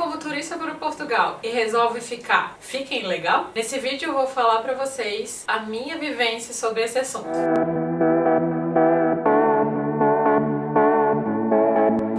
como turista para Portugal e resolve ficar, fica ilegal? Nesse vídeo eu vou falar para vocês a minha vivência sobre esse assunto.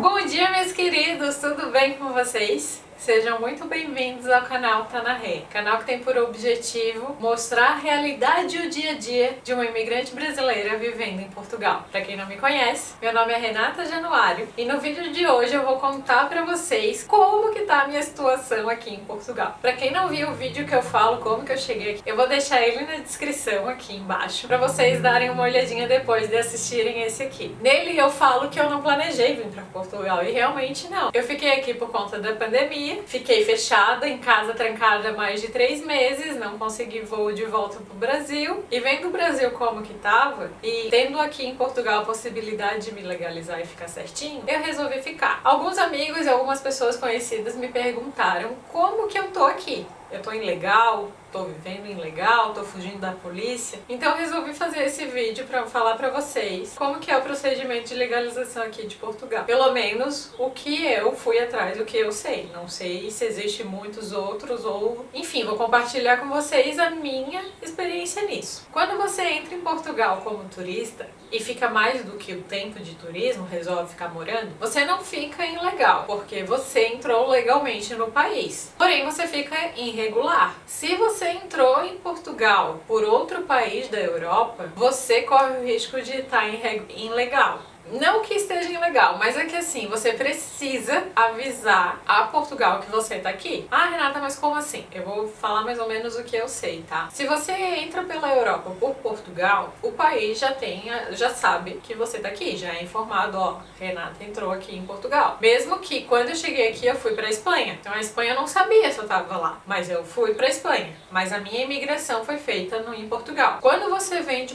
Bom dia, meus queridos, tudo bem com vocês? Sejam muito bem-vindos ao canal Tá na Rê, canal que tem por objetivo mostrar a realidade e o dia a dia de uma imigrante brasileira vivendo em Portugal. Para quem não me conhece, meu nome é Renata Januário e no vídeo de hoje eu vou contar para vocês como que tá a minha situação aqui em Portugal. Para quem não viu o vídeo que eu falo como que eu cheguei aqui, eu vou deixar ele na descrição aqui embaixo para vocês darem uma olhadinha depois de assistirem esse aqui. Nele eu falo que eu não planejei vir para Portugal e realmente não. Eu fiquei aqui por conta da pandemia. Fiquei fechada, em casa trancada mais de 3 meses, não consegui voo de volta pro Brasil. E vendo o Brasil como que tava, e tendo aqui em Portugal a possibilidade de me legalizar e ficar certinho, eu resolvi ficar. Alguns amigos e algumas pessoas conhecidas me perguntaram como que eu tô aqui. Eu tô ilegal? Tô vivendo ilegal? Tô fugindo da polícia? Então eu resolvi fazer esse vídeo pra falar pra vocês como que é o procedimento de legalização aqui de Portugal. Pelo menos o que eu fui atrás, o que eu sei. Não sei se existe muitos outros ou... Enfim, vou compartilhar com vocês a minha experiência nisso. Quando você entra em Portugal como turista e fica mais do que o tempo de turismo, resolve ficar morando, você não fica ilegal, porque você entrou legalmente no país. Porém, você fica irregular. Se você entrou em Portugal por outro país da Europa, você corre o risco de estar ilegal. Não que esteja ilegal, mas é que assim, você precisa avisar a Portugal que você tá aqui. Ah, Renata, mas como assim? Eu vou falar mais ou menos o que eu sei, tá? Se você entra pela Europa por Portugal, o país já sabe que você tá aqui, já é informado, ó, Renata entrou aqui em Portugal. Mesmo que quando eu cheguei aqui eu fui pra Espanha. Então a Espanha não sabia se eu tava lá, mas eu fui pra Espanha. Mas a minha imigração foi feita em Portugal. Quando você vem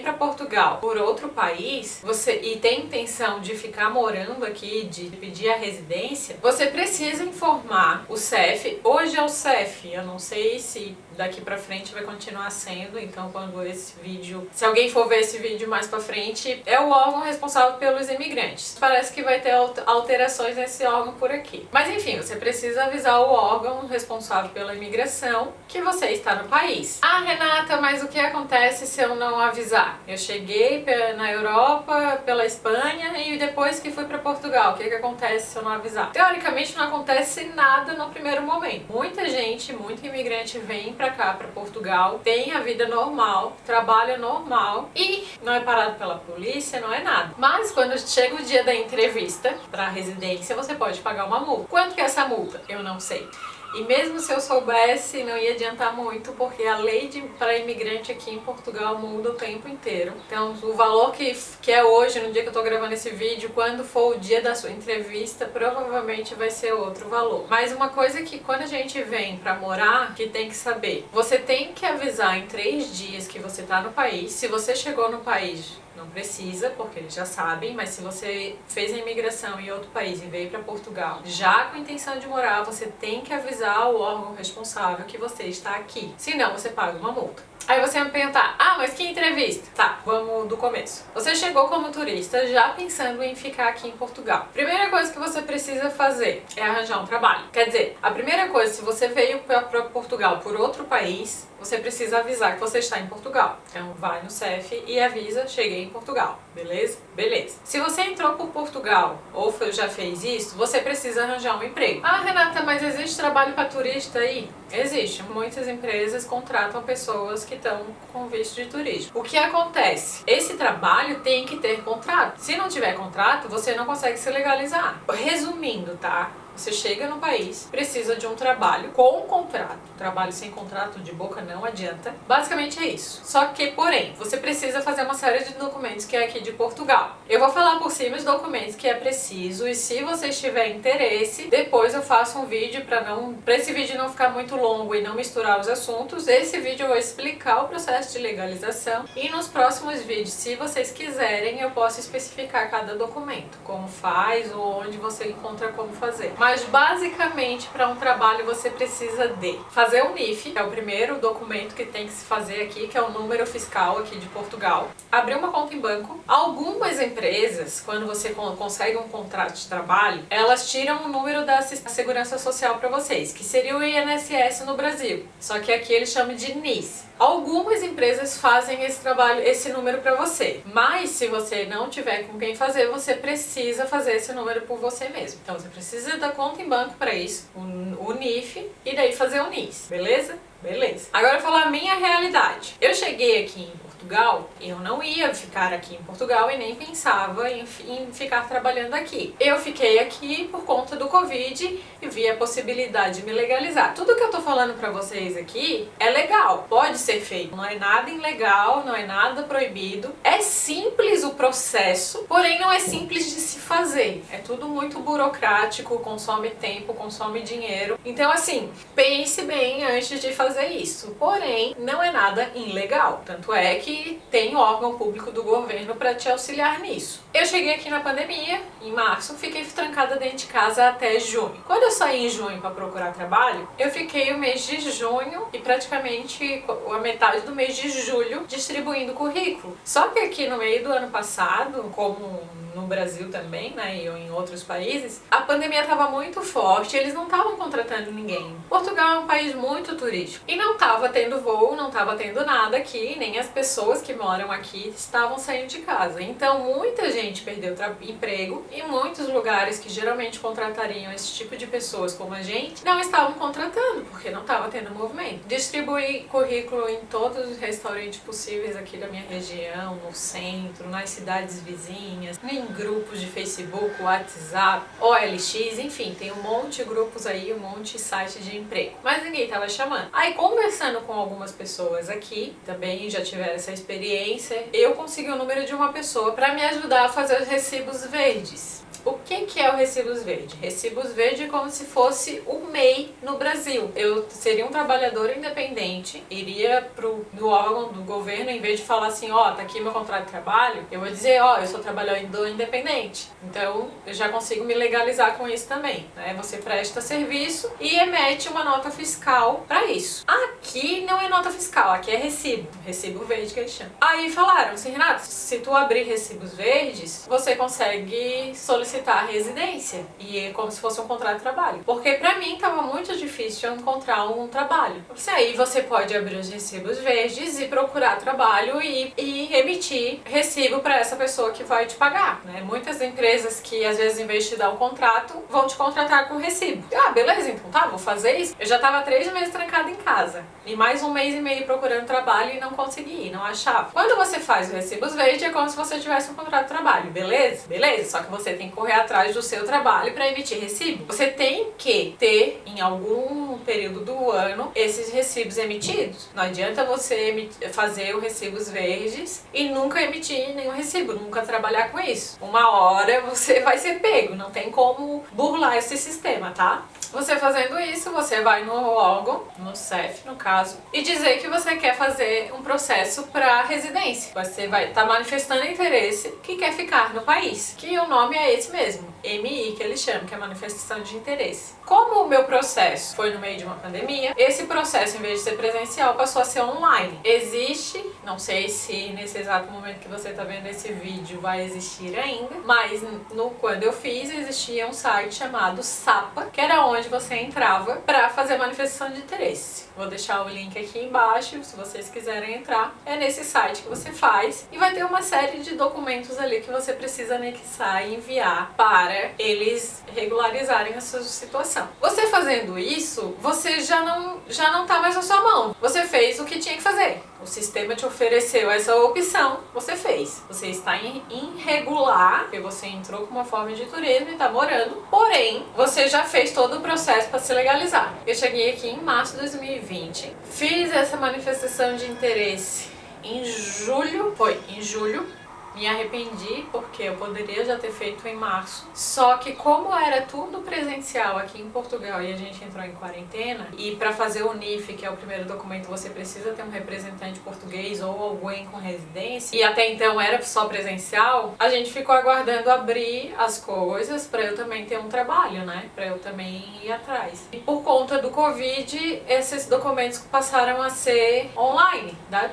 pra Portugal por outro país, e tem intenção de ficar morando aqui, de pedir a residência, você precisa informar o CEF. Hoje é o CEF, eu não sei se daqui pra frente vai continuar sendo, então quando esse vídeo, se alguém for ver esse vídeo mais pra frente, é o órgão responsável pelos imigrantes. Parece que vai ter alterações nesse órgão por aqui. Mas enfim, você precisa avisar o órgão responsável pela imigração que você está no país. Ah, Renata, mas o que acontece se eu não avisar? Eu cheguei na Europa, pela Espanha e depois que fui para Portugal, o que acontece se eu não avisar? Teoricamente não acontece nada no primeiro momento. Muita gente, muito imigrante vem para cá, para Portugal, tem a vida normal, trabalha normal e não é parado pela polícia, não é nada. Mas quando chega o dia da entrevista para residência, você pode pagar uma multa. Quanto que é essa multa? Eu não sei. E mesmo se eu soubesse, não ia adiantar muito, porque a lei para imigrante aqui em Portugal muda o tempo inteiro. Então, o valor que é hoje, no dia que eu tô gravando esse vídeo, quando for o dia da sua entrevista, provavelmente vai ser outro valor. Mas uma coisa que quando a gente vem pra morar, que tem que saber, você tem que avisar em 3 dias que você tá no país. Se você chegou no país, não precisa, porque eles já sabem, mas se você fez a imigração em outro país e veio para Portugal, já com a intenção de morar, você tem que avisar o órgão responsável que você está aqui. Senão, você paga uma multa. Aí você vai me perguntar, ah, mas que entrevista? Tá, vamos do começo. Você chegou como turista já pensando em ficar aqui em Portugal. Primeira coisa que você precisa fazer é arranjar um trabalho. Quer dizer, a primeira coisa, se você veio para Portugal por outro país, você precisa avisar que você está em Portugal. Então vai no CEF e avisa, cheguei em Portugal, beleza? Beleza. Se você entrou por Portugal ou já fez isso, você precisa arranjar um emprego. Ah, Renata, mas existe trabalho para turista aí? Existe. Muitas empresas contratam pessoas que estão com visto de turismo. O que acontece? Esse trabalho tem que ter contrato. Se não tiver contrato, você não consegue se legalizar. Resumindo, tá? Você chega no país, precisa de um trabalho com contrato. Trabalho sem contrato de boca não adianta. Basicamente é isso. Só que, porém, você precisa fazer uma série de documentos que é aqui de Portugal. Eu vou falar por cima os documentos que é preciso e se você tiver interesse, depois eu faço um vídeo para esse vídeo não ficar muito longo e não misturar os assuntos. Esse vídeo eu vou explicar o processo de legalização e nos próximos vídeos, se vocês quiserem, eu posso especificar cada documento, como faz ou onde você encontra como fazer. Mas Mas basicamente para um trabalho você precisa de fazer o NIF, que é o primeiro documento que tem que se fazer aqui, que é o número fiscal aqui de Portugal. Abrir uma conta em banco. Algumas empresas, quando você consegue um contrato de trabalho, elas tiram o número da Segurança Social para vocês, que seria o INSS no Brasil. Só que aqui eles chamam de NIS. Algumas empresas fazem esse trabalho, esse número para você, mas se você não tiver com quem fazer, você precisa fazer esse número por você mesmo. Então você precisa da conta em banco para isso, o NIF, e daí fazer o NIS, beleza? Beleza. Agora eu vou falar a minha realidade. Eu cheguei aqui em Portugal, eu não ia ficar aqui em Portugal e nem pensava em ficar trabalhando aqui. Eu fiquei aqui por conta do Covid e vi a possibilidade de me legalizar. Tudo que eu tô falando pra vocês aqui é legal, pode ser feito. Não é nada ilegal, não é nada proibido. É simples o processo, porém não é simples de se fazer. É tudo muito burocrático, consome tempo, consome dinheiro. Então assim, pense bem antes de fazer isso. Porém, não é nada ilegal. Tanto é que tem órgão público do governo para te auxiliar nisso. Eu cheguei aqui na pandemia, em março, fiquei trancada dentro de casa até junho. Quando eu saí em junho para procurar trabalho, eu fiquei o mês de junho e praticamente a metade do mês de julho distribuindo currículo. Só que aqui no meio do ano passado, como no Brasil também, né, e em outros países, a pandemia estava muito forte, eles não estavam contratando ninguém. Portugal é um país muito turístico e não estava tendo voo, não estava tendo nada aqui, nem as pessoas que moram aqui estavam saindo de casa. Então muita gente perdeu emprego e muitos lugares que geralmente contratariam esse tipo de pessoas como a gente não estavam contratando porque não estava tendo movimento. Distribuí currículo em todos os restaurantes possíveis aqui da minha região, no centro, nas cidades vizinhas, em grupos de Facebook, WhatsApp, OLX, enfim, tem um monte de grupos aí, um monte de sites de emprego. Mas ninguém tava chamando. Aí, conversando com algumas pessoas aqui, também já tiveram essa experiência, eu consegui o número de uma pessoa para me ajudar a fazer os recibos verdes. O que é o Recibos Verde? Recibos Verde é como se fosse o MEI no Brasil. Eu seria um trabalhador independente, iria no órgão do governo, em vez de falar assim, ó, tá aqui meu contrato de trabalho, eu vou dizer, ó, eu sou trabalhador independente. Então, eu já consigo me legalizar com isso também, né? Você presta serviço e emete uma nota fiscal para isso. Aqui não é nota fiscal, aqui é recibo verde que eles chamam. Aí falaram assim, Renato, se tu abrir recibos verdes, você consegue solicitar a residência, e é como se fosse um contrato de trabalho, porque pra mim tava muito difícil encontrar um trabalho. Aí você pode abrir os recibos verdes e procurar trabalho e emitir recibo para essa pessoa que vai te pagar, né? Muitas empresas que às vezes em vez de te dar um contrato, vão te contratar com recibo. Ah, beleza, então tá, vou fazer isso. Eu já tava 3 meses trancada em casa e mais 1 mês e meio procurando trabalho e não consegui, não achava. Quando você faz os recibos verdes é como se você tivesse um contrato de trabalho, beleza? Beleza, só que você tem que correr atrás do seu trabalho para emitir recibo. Você tem que ter, em algum período do ano, esses recibos emitidos. Não adianta você fazer os recibos verdes e nunca emitir nenhum recibo, nunca trabalhar com isso. Uma hora você vai ser pego, não tem como burlar esse sistema, tá? Você fazendo isso, você vai no órgão, no CEF no caso, e dizer que você quer fazer um processo para residência. Você vai estar manifestando interesse que quer ficar no país, que o nome é esse mesmo, MI, que eles chamam, que é manifestação de interesse. Como o meu processo foi no meio de uma pandemia, esse processo, em vez de ser presencial, passou a ser online. Existe, não sei se nesse exato momento que você está vendo esse vídeo vai existir ainda, mas quando eu fiz, existia um site chamado SAPA, que era onde você entrava para fazer manifestação de interesse. Vou deixar o link aqui embaixo, se vocês quiserem entrar. É nesse site que você faz e vai ter uma série de documentos ali que você precisa anexar e enviar para eles regularizarem a sua situação. Você fazendo isso, você já não tá mais na sua mão. Você fez o que tinha que fazer. O sistema te ofereceu essa opção, você fez. Você está irregular, porque você entrou com uma forma de turismo e está morando, porém, você já fez todo o processo para se legalizar. Eu cheguei aqui em março de 2020, fiz essa manifestação de interesse em julho, Me arrependi porque eu poderia já ter feito em março. Só que como era tudo presencial aqui em Portugal e a gente entrou em quarentena, e para fazer o NIF, que é o primeiro documento, você precisa ter um representante português ou alguém com residência, e até então era só presencial, a gente ficou aguardando abrir as coisas para eu também ter um trabalho, né? Para eu também ir atrás. E por conta do Covid, esses documentos passaram a ser online, dá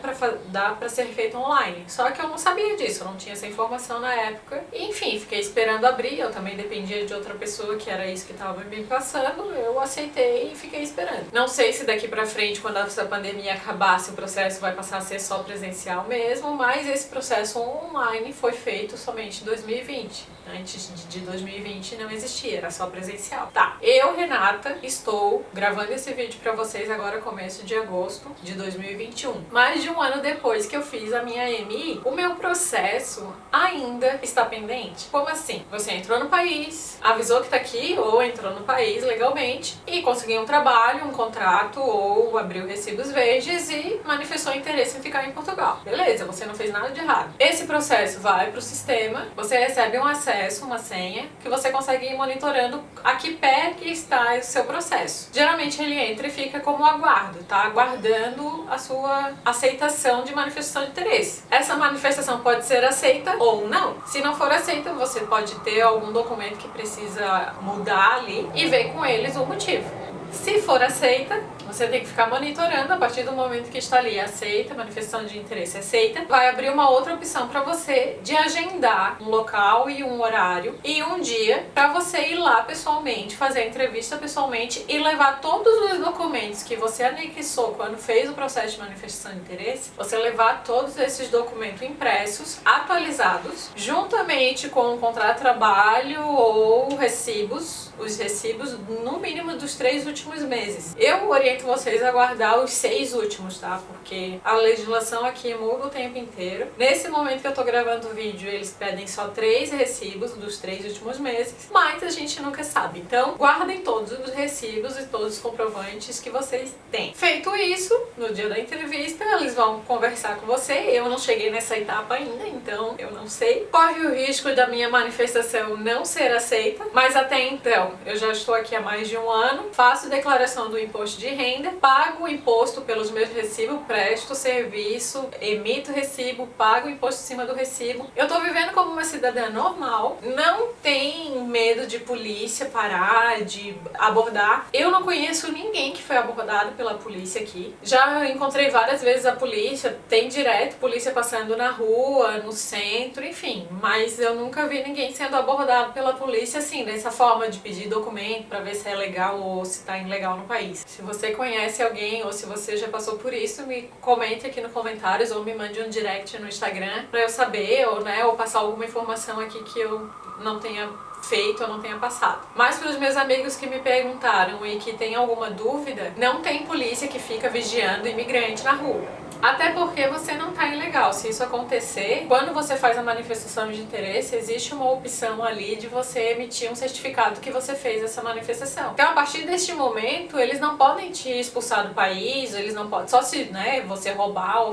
para ser feito online. Só que eu não sabia disso, eu não tinha essa informação na época. E, enfim, fiquei esperando abrir, eu também dependia de outra pessoa que era isso que estava me passando, eu aceitei e fiquei esperando. Não sei se daqui pra frente, quando essa pandemia acabar, se o processo vai passar a ser só presencial mesmo, mas esse processo online foi feito somente em 2020. Antes de 2020 não existia, era só presencial. Tá, eu, Renata, estou gravando esse vídeo pra vocês agora começo de agosto de 2021. Mais de um ano depois que eu fiz a minha AMI, o meu processo ainda está pendente. Como assim? Você entrou no país, avisou que tá aqui ou entrou no país legalmente e conseguiu um trabalho, um contrato ou abriu recibos verdes e manifestou interesse em ficar em Portugal. Beleza, você não fez nada de errado. Esse processo vai pro sistema, você recebe um acesso, uma senha, que você consegue ir monitorando a que pé que está o seu processo. Geralmente ele entra e fica como aguardo, tá? Aguardando a sua aceitação de manifestação de interesse. Essa manifestação pode ser aceita ou não. Se não for aceita, você pode ter algum documento que precisa mudar ali e ver com eles o motivo. Se for aceita, você tem que ficar monitorando a partir do momento que está ali aceita, manifestação de interesse aceita, vai abrir uma outra opção para você de agendar um local e um horário e um dia para você ir lá pessoalmente, fazer a entrevista pessoalmente e levar todos os documentos que você anexou quando fez o processo de manifestação de interesse, você levar todos esses documentos impressos, atualizados, juntamente com o contrato de trabalho ou recibos, os recibos no mínimo dos 3 últimos meses. Eu oriento vocês a guardar os 6 últimos, tá? Porque a legislação aqui muda o tempo inteiro. Nesse momento que eu tô gravando o vídeo, eles pedem só 3 recibos dos 3 últimos meses, mas a gente nunca sabe. Então, guardem todos os recibos e todos os comprovantes que vocês têm. Feito isso, no dia da entrevista, eles vão conversar com você. Eu não cheguei nessa etapa ainda, então eu não sei. Corre o risco da minha manifestação não ser aceita, mas até então, eu já estou aqui há mais de um ano, faço declaração do imposto de renda, pago o imposto pelos meus recibos, presto serviço, emito recibo, pago o imposto em cima do recibo. Eu tô vivendo como uma cidadã normal, não tem medo de polícia parar, de abordar. Eu não conheço ninguém que foi abordado pela polícia aqui. Já encontrei várias vezes a polícia, tem direto polícia passando na rua, no centro, enfim, mas eu nunca vi ninguém sendo abordado pela polícia assim, dessa forma de pedir documento pra ver se é legal ou se tá ilegal no país. Se você conhece alguém ou se você já passou por isso, me comente aqui nos comentários ou me mande um direct no Instagram pra eu saber ou passar alguma informação aqui que eu não tenha feito ou não tenha passado. Mas para os meus amigos que me perguntaram e que tem alguma dúvida, não tem polícia que fica vigiando imigrante na rua. Até porque você não tá ilegal. Se isso acontecer, quando você faz a manifestação de interesse, existe uma opção ali de você emitir um certificado que você fez essa manifestação. Então, a partir deste momento, eles não podem te expulsar do país, eles não podem, só se você roubar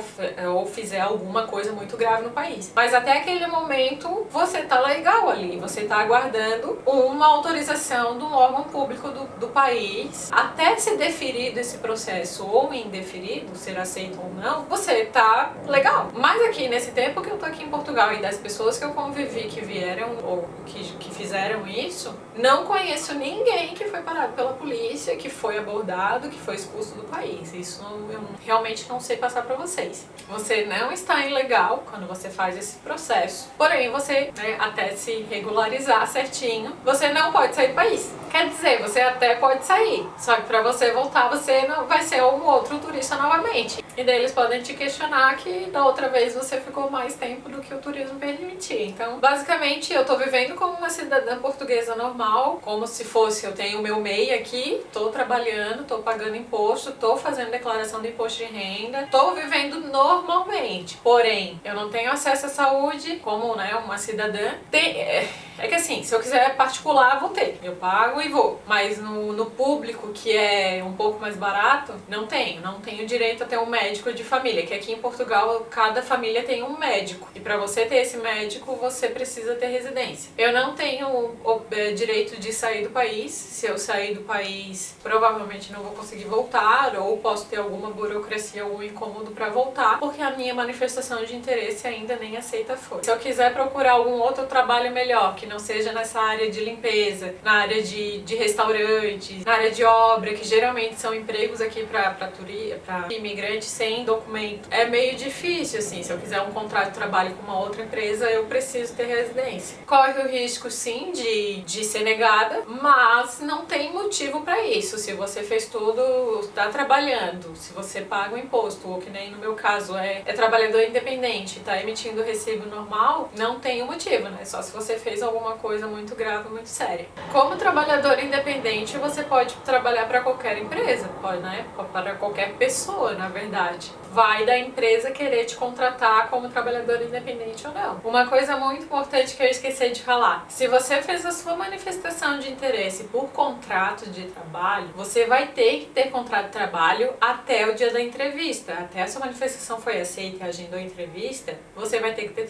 ou fizer alguma coisa muito grave no país. Mas até aquele momento, você tá legal ali, você tá aguardando uma autorização de um órgão público do país. Até ser deferido esse processo ou indeferido, ser aceito ou não, você tá legal. Mas aqui, nesse tempo que eu tô aqui em Portugal e das pessoas que eu convivi que vieram ou que fizeram isso, não conheço ninguém que foi parado pela polícia, que foi abordado, que foi expulso do país. Isso eu realmente não sei passar pra vocês. Você não está ilegal quando você faz esse processo. Porém, você, até se regularizar certinho, você não pode sair do país. Quer dizer, você até pode sair, só que pra você voltar, você não vai ser um outro turista novamente. E daí eles podem te questionar que da outra vez você ficou mais tempo do que o turismo permitia. Então, basicamente, eu tô vivendo como uma cidadã portuguesa normal, como se fosse, eu tenho o meu MEI aqui, tô trabalhando, tô pagando imposto, tô fazendo declaração de imposto de renda, tô vivendo normalmente. Porém, eu não tenho acesso à saúde como, uma cidadã. É que assim, se eu quiser particular, vou ter. Eu pago e vou. Mas no público, que é um pouco mais barato, não tenho direito a ter um médico de família, que aqui em Portugal cada família tem um médico. E para você ter esse médico, você precisa ter residência. Eu não tenho o direito de sair do país. Se eu sair do país, provavelmente não vou conseguir voltar, ou posso ter alguma burocracia, algum incômodo para voltar, porque a minha manifestação de interesse ainda nem aceita foi. Se eu quiser procurar algum outro trabalho melhor, que não seja nessa área de limpeza, na área de restaurantes, na área de obra, que geralmente são empregos aqui para imigrantes sem documento, é meio difícil, assim. Se eu quiser um contrato de trabalho com uma outra empresa, eu preciso ter residência. Corre o risco, sim, de ser negada, mas não tem motivo para isso. Se você fez tudo, está trabalhando, se você paga o imposto, ou que nem no meu caso é trabalhador independente, está emitindo recibo normal, não tem um motivo, né? Só se você fez alguma coisa muito grave, muito séria. Como trabalhador independente, você pode trabalhar para qualquer empresa, pode, né? Para qualquer pessoa, na verdade. Vai da empresa querer te contratar como trabalhador independente ou não. Uma coisa muito importante que eu esqueci de falar: se você fez a sua manifestação de interesse por contrato de trabalho, você vai ter que ter contrato de trabalho até o dia da entrevista. Até a sua manifestação foi aceita e agendou a entrevista, você vai ter que ter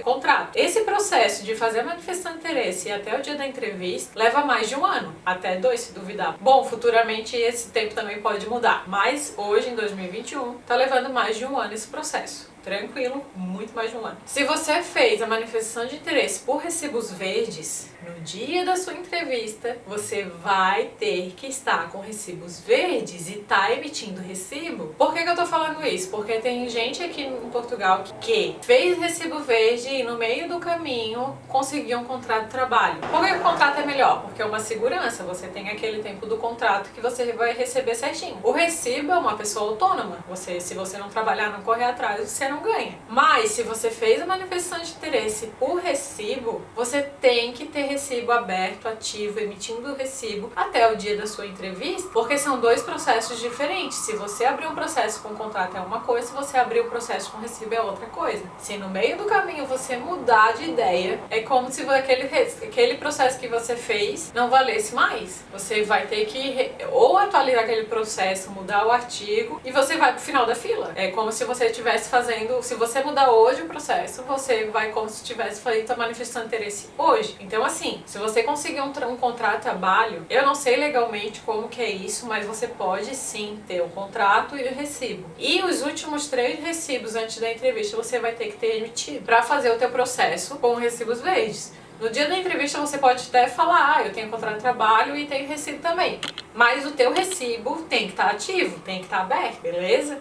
contrato. Esse processo de fazer a manifestação de interesse até o dia da entrevista leva mais de um ano, até 2 se duvidar. Bom, futuramente esse tempo também pode mudar, mas hoje, em 2021, tá levando mais de um ano esse processo. Tranquilo, muito mais de um ano. Se você fez a manifestação de interesse por recibos verdes, no dia da sua entrevista, você vai ter que estar com recibos verdes e tá emitindo recibo. Por que eu tô falando isso? Porque tem gente aqui em Portugal que fez recibo verde e no meio do caminho conseguiu um contrato de trabalho. Por que o contrato é melhor? Porque é uma segurança, você tem aquele tempo do contrato que você vai receber certinho. O recibo é uma pessoa autônoma. Se você não trabalhar, não correr atrás, você não ganha. Mas se você fez a manifestação de interesse por recibo, você tem que ter recibo aberto, ativo, emitindo o recibo até o dia da sua entrevista, porque são 2 processos diferentes. Se você abrir um processo com contrato é uma coisa, se você abrir um processo com recibo é outra coisa. Se no meio do caminho você mudar de ideia, é como se aquele processo que você fez não valesse mais. Você vai ter que ou atualizar aquele processo, mudar o artigo, e você vai pro final da fila. É como se você estivesse fazendo. Se você mudar hoje o processo, você vai como se tivesse feito a manifestação de interesse hoje. Então, assim, se você conseguir um contrato de trabalho, eu não sei legalmente como que é isso, mas você pode sim ter um contrato e o recibo. E os últimos 3 recibos antes da entrevista você vai ter que ter emitido para fazer o teu processo com recibos verdes. No dia da entrevista você pode até falar: eu tenho contrato de trabalho e tenho recibo também. Mas o teu recibo tem que estar ativo, tem que estar aberto, beleza?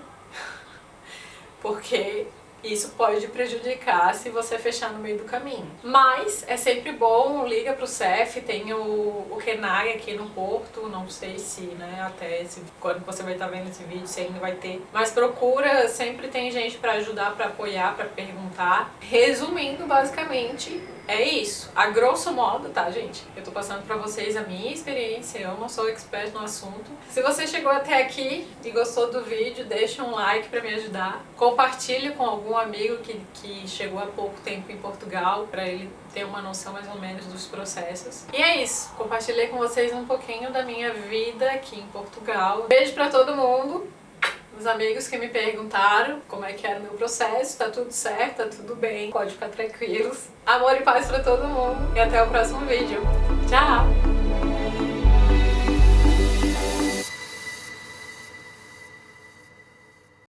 Porque isso pode prejudicar se você fechar no meio do caminho. Mas é sempre bom, liga pro CEF, tem o KENAI aqui no Porto, não sei se, né, até quando você vai estar vendo esse vídeo, se ainda vai ter. Mas procura, sempre tem gente para ajudar, para apoiar, para perguntar. Resumindo, basicamente, é isso. A grosso modo, tá, gente? Eu tô passando pra vocês a minha experiência, eu não sou expert no assunto. Se você chegou até aqui e gostou do vídeo, deixa um like pra me ajudar. Compartilhe com algum amigo que chegou há pouco tempo em Portugal, pra ele ter uma noção mais ou menos dos processos. E é isso. Compartilhei com vocês um pouquinho da minha vida aqui em Portugal. Beijo pra todo mundo. Os amigos que me perguntaram como é que era o meu processo, tá tudo certo, tá tudo bem, pode ficar tranquilos. Amor e paz pra todo mundo e até o próximo vídeo. Tchau!